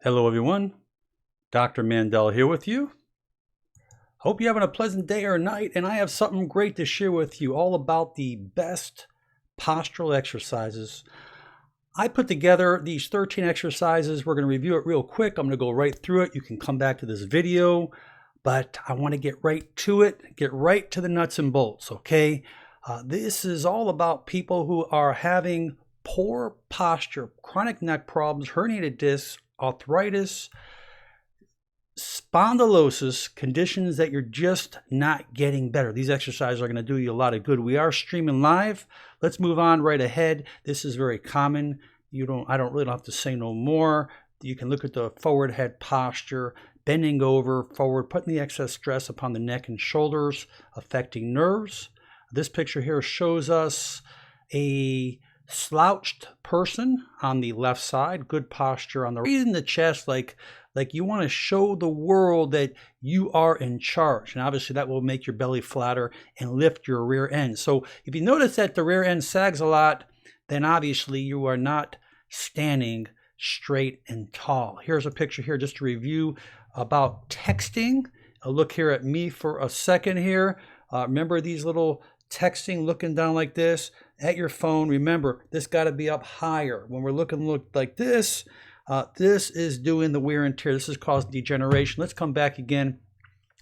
Hello everyone, Dr. Mandell here with you. Hope you're having a pleasant day or night, and I have something great to share with you all about the best postural exercises. I put together these 13 exercises. We're going to review it real quick. I'm going to go right through it. You can come back to this video, but I want to get right to it, get right to the nuts and bolts, okay? This is all about people who are having poor posture, chronic neck problems, herniated discs, arthritis, spondylosis, conditions that you're just not getting better. These exercises are going to do you a lot of good. We are streaming live. Let's move on right ahead. This is very common. I don't really have to say no more. You can look at the forward head posture, bending over, forward, putting the excess stress upon the neck and shoulders, affecting nerves. This picture here shows us a slouched person on the left side, good posture on the right, in the chest, like you want to show the world that you are in charge, and obviously that will make your belly flatter and lift your rear end. So if you notice that the rear end sags a lot, then obviously you are not standing straight and tall. Here's a picture here just to review about texting. Look here at me for a second here. Remember these little texting, looking down like this at your phone. Remember, this got to be up higher. When we're looking like this, this is doing the wear and tear. This is causing degeneration. Let's come back again.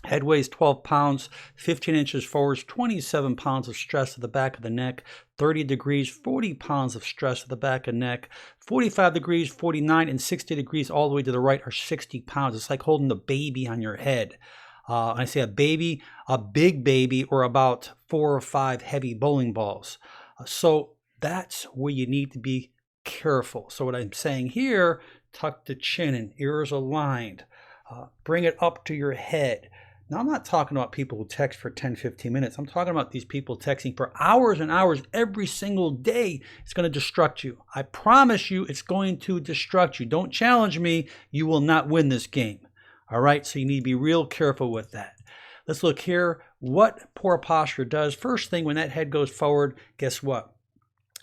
Head weighs 12 pounds, 15 inches forwards, 27 pounds of stress at the back of the neck, 30 degrees, 40 pounds of stress at the back of the neck, 45 degrees, 49, and 60 degrees all the way to the right are 60 pounds. It's like holding the baby on your head. I say a baby, a big baby, or about 4 or 5 heavy bowling balls. So that's where you need to be careful. So what I'm saying here, tuck the chin in, ears aligned, bring it up to your head. Now, I'm not talking about people who text for 10, 15 minutes. I'm talking about these people texting for hours and hours every single day. It's going to destruct you. I promise you it's going to destruct you. Don't challenge me. You will not win this game. All right, so you need to be real careful with that. Let's look here what poor posture does. First thing, when that head goes forward, guess what?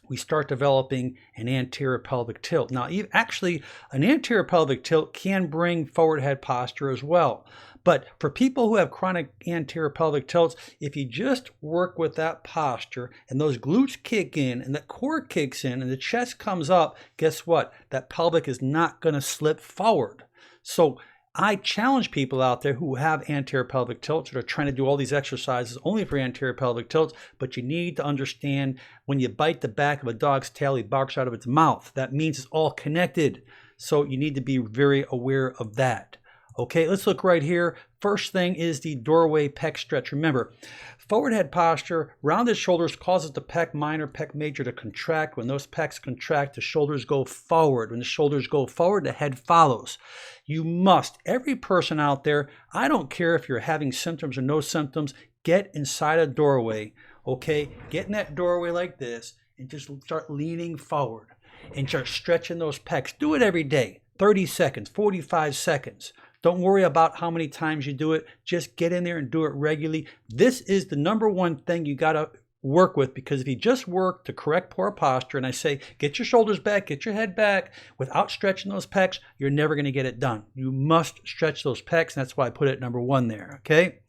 We start developing an anterior pelvic tilt. Now, actually, an anterior pelvic tilt can bring forward head posture as well. But for people who have chronic anterior pelvic tilts, if you just work with that posture and those glutes kick in and the core kicks in and the chest comes up, guess what? That pelvic is not going to slip forward. So I challenge people out there who have anterior pelvic tilts that are trying to do all these exercises only for anterior pelvic tilts, but you need to understand when you bite the back of a dog's tail, he barks out of its mouth. That means it's all connected. So you need to be very aware of that. Okay, let's look right here. First thing is the doorway pec stretch. Remember, forward head posture, rounded shoulders causes the pec minor, pec major to contract. When those pecs contract, the shoulders go forward. When the shoulders go forward, the head follows. You must, every person out there, I don't care if you're having symptoms or no symptoms, get inside a doorway, okay? Get in that doorway like this and just start leaning forward and start stretching those pecs. Do it every day, 30 seconds, 45 seconds. Don't worry about how many times you do it. Just get in there and do it regularly. This is the number one thing you got to work with, because if you just work to correct poor posture, and I say get your shoulders back, get your head back without stretching those pecs, you're never going to get it done. You must stretch those pecs, and that's why I put it number one there, okay?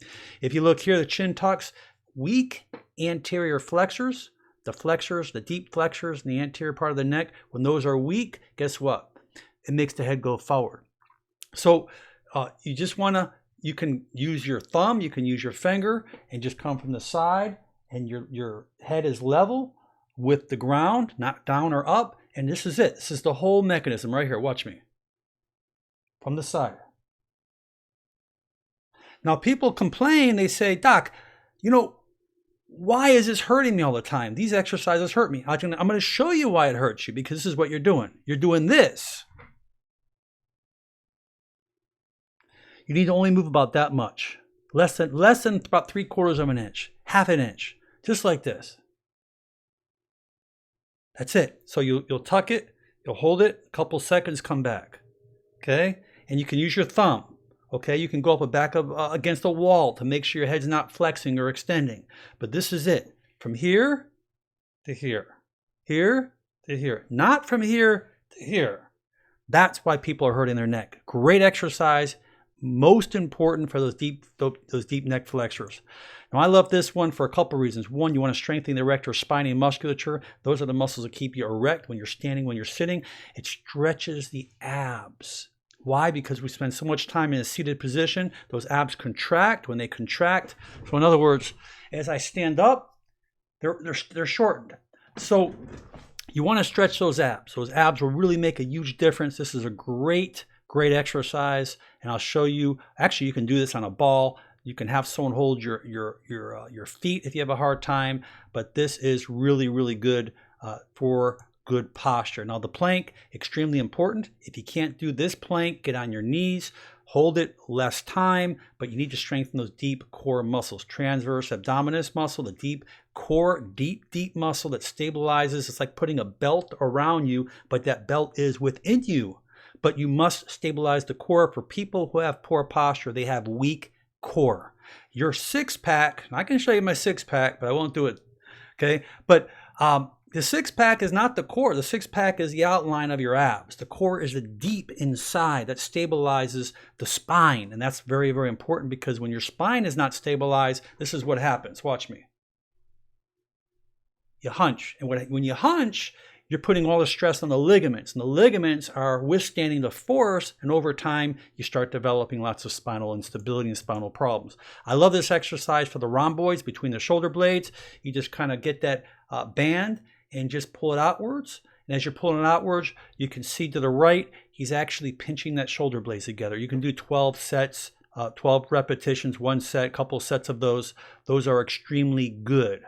If you look here, the chin tucks, weak anterior flexors, the deep flexors in the anterior part of the neck, when those are weak, guess what? It makes the head go forward. So you just want to, you can use your thumb, you can use your finger, and just come from the side, and your head is level with the ground, not down or up, and this is it. This is the whole mechanism right here. Watch me. From the side. Now, people complain, they say, Doc, why is this hurting me all the time? These exercises hurt me. I'm going to show you why it hurts you, because this is what you're doing. You're doing this. You need to only move about that much. Less than about 3/4 of an inch, half an inch, just like this. That's it. So you'll tuck it, you'll hold it, a couple seconds, come back. Okay? And you can use your thumb. Okay? You can go up against a wall to make sure your head's not flexing or extending. But this is it. From here to here. Here to here. Not from here to here. That's why people are hurting their neck. Great exercise, most important for those deep neck flexors. Now, I love this one for a couple reasons. One, you want to strengthen the erector spinae musculature. Those are the muscles that keep you erect when you're standing, when you're sitting. It stretches the abs. Why? Because we spend so much time in a seated position. Those abs contract. When they contract, so in other words, as I stand up, they're shortened. So you want to stretch those abs. Those abs will really make a huge difference. This is a great exercise, and I'll show you. Actually, you can do this on a ball. You can have someone hold your feet if you have a hard time, but this is really, really good for good posture. Now, the plank, extremely important. If you can't do this plank, get on your knees, hold it less time, but you need to strengthen those deep core muscles. Transverse abdominis muscle, the deep core, deep muscle that stabilizes. It's like putting a belt around you, but that belt is within you. But you must stabilize the core. For people who have poor posture, they have weak core. Your six-pack, I can show you my six-pack, but I won't do it, okay? But the six-pack is not the core. The six-pack is the outline of your abs. The core is the deep inside that stabilizes the spine, and that's very, very important because when your spine is not stabilized, this is what happens. Watch me. You hunch, and when you hunch, you're putting all the stress on the ligaments, and the ligaments are withstanding the force, and over time, you start developing lots of spinal instability and spinal problems. I love this exercise for the rhomboids between the shoulder blades. You just kind of get that band and just pull it outwards. And as you're pulling it outwards, you can see to the right, he's actually pinching that shoulder blades together. You can do 12 sets, 12 repetitions, one set, couple sets of those. Those are extremely good.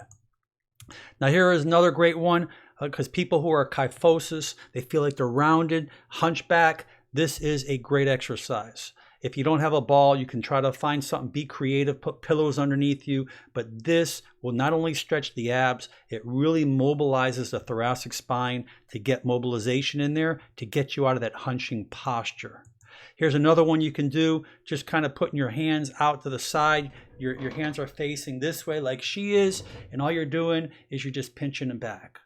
Now here is another great one. Because people who are kyphosis, they feel like they're rounded, hunchback. This is a great exercise. If you don't have a ball, you can try to find something, be creative, put pillows underneath you. But this will not only stretch the abs, it really mobilizes the thoracic spine to get mobilization in there, to get you out of that hunching posture. Here's another one you can do, just kind of putting your hands out to the side. Your hands are facing this way like she is, and all you're doing is you're just pinching them back.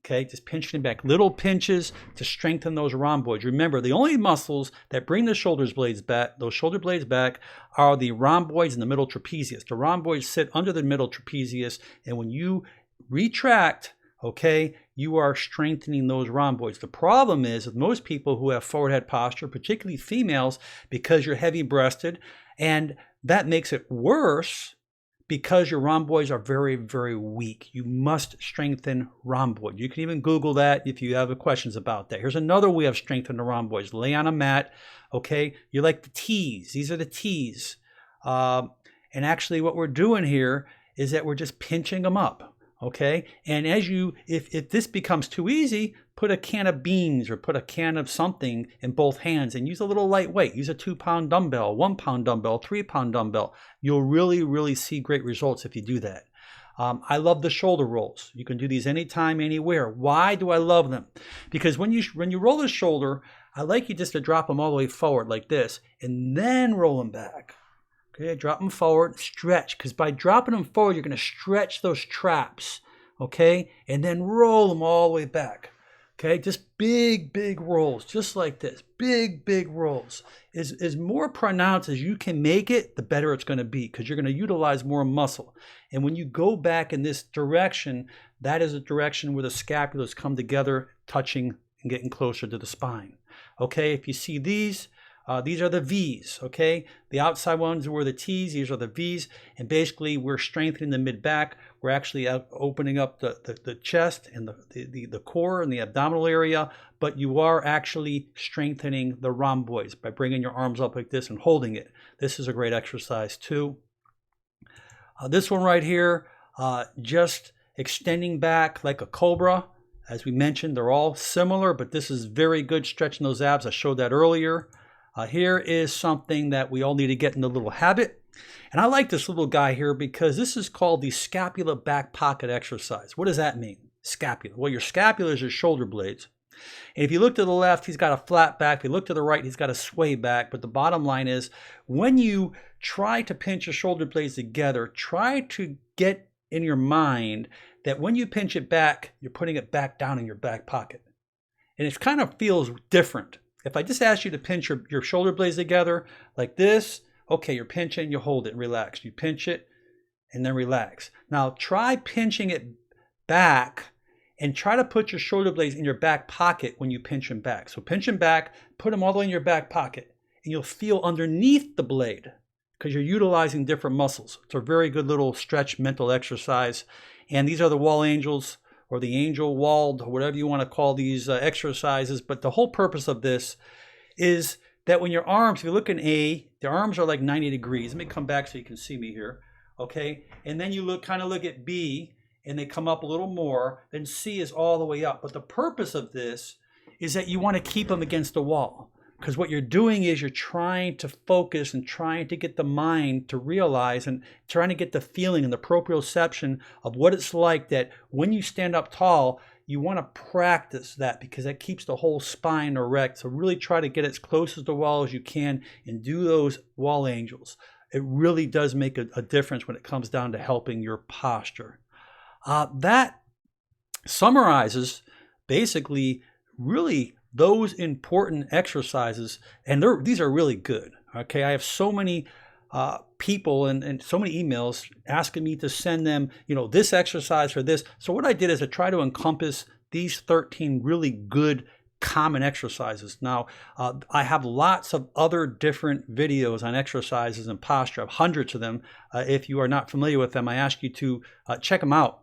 Okay, just pinching back, little pinches to strengthen those rhomboids. Remember, the only muscles that bring the shoulder blades back, those shoulder blades back, are the rhomboids and the middle trapezius. The rhomboids sit under the middle trapezius, and when you retract, okay, you are strengthening those rhomboids. The problem is with most people who have forward head posture, particularly females, because you're heavy-breasted, and that makes it worse. Because your rhomboids are very, very weak. You must strengthen rhomboid. You can even Google that if you have questions about that. Here's another way of strengthening the rhomboids. Lay on a mat, okay? You're like the T's. These are the T's. And actually what we're doing here is that we're just pinching them up, okay? And as you, if this becomes too easy, put a can of beans or put a can of something in both hands and use a little lightweight. Use a 2-pound dumbbell, 1-pound dumbbell, 3-pound dumbbell. You'll really, really see great results if you do that. I love the shoulder rolls. You can do these anytime, anywhere. Why do I love them? Because when you roll the shoulder, I like you just to drop them all the way forward like this and then roll them back. Okay, drop them forward, stretch, because by dropping them forward, you're going to stretch those traps, okay? And then roll them all the way back. Okay, just big rolls, just like this. Big rolls. As more pronounced as you can make it, the better it's going to be because you're going to utilize more muscle. And when you go back in this direction, that is a direction where the scapulas come together, touching and getting closer to the spine. Okay, if you see these are the V's, okay? The outside ones were the T's, these are the V's, and basically we're strengthening the mid-back. We're actually opening up the chest and the core and the abdominal area, but you are actually strengthening the rhomboids by bringing your arms up like this and holding it. This is a great exercise too. This one right here, just extending back like a cobra. As we mentioned, they're all similar, but this is very good stretching those abs. I showed that earlier. Here is something that we all need to get in the little habit. And I like this little guy here because this is called the scapula back pocket exercise. What does that mean? Scapula. Well, your scapula is your shoulder blades. And if you look to the left, he's got a flat back. If you look to the right, he's got a sway back. But the bottom line is when you try to pinch your shoulder blades together, try to get in your mind that when you pinch it back, you're putting it back down in your back pocket. And it kind of feels different. If I just ask you to pinch your shoulder blades together like this, okay, you're pinching, you hold it, relax. You pinch it and then relax. Now try pinching it back and try to put your shoulder blades in your back pocket when you pinch them back. So pinch them back, put them all the way in your back pocket, and you'll feel underneath the blade because you're utilizing different muscles. It's a very good little stretch mental exercise. And these are the wall angels or the angel walled, or whatever you want to call these exercises. But the whole purpose of this is that when your arms, if you look in A, the arms are like 90 degrees. Let me come back so you can see me here. Okay. And then you kind of look at B, and they come up a little more, then C is all the way up. But the purpose of this is that you want to keep them against the wall, because what you're doing is you're trying to focus and trying to get the mind to realize and trying to get the feeling and the proprioception of what it's like that when you stand up tall, you want to practice that because that keeps the whole spine erect. So really try to get as close to the wall as you can and do those wall angels. It really does make a difference when it comes down to helping your posture. That summarizes basically really those important exercises, and these are really good. Okay, I have so many people and so many emails asking me to send them, this exercise for this. So what I did is I try to encompass these 13 really good common exercises. Now, I have lots of other different videos on exercises and posture. I have hundreds of them. If you are not familiar with them, I ask you to check them out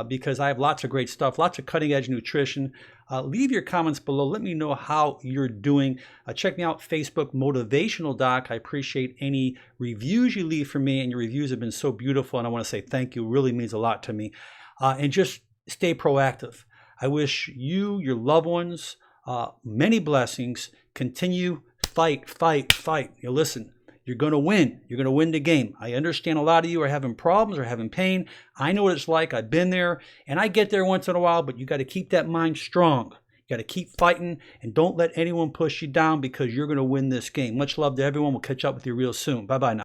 because I have lots of great stuff, lots of cutting edge nutrition. Leave your comments below. Let me know how you're doing. Check me out, Facebook Motivational Doc. I appreciate any reviews you leave for me, and your reviews have been so beautiful, and I want to say thank you. It really means a lot to me. And just stay proactive. I wish you, your loved ones, many blessings. Continue, fight. Listen, you're going to win. You're going to win the game. I understand a lot of you are having problems or having pain. I know what it's like. I've been there, and I get there once in a while, but you got to keep that mind strong. You got to keep fighting, and don't let anyone push you down because you're going to win this game. Much love to everyone. We'll catch up with you real soon. Bye-bye now.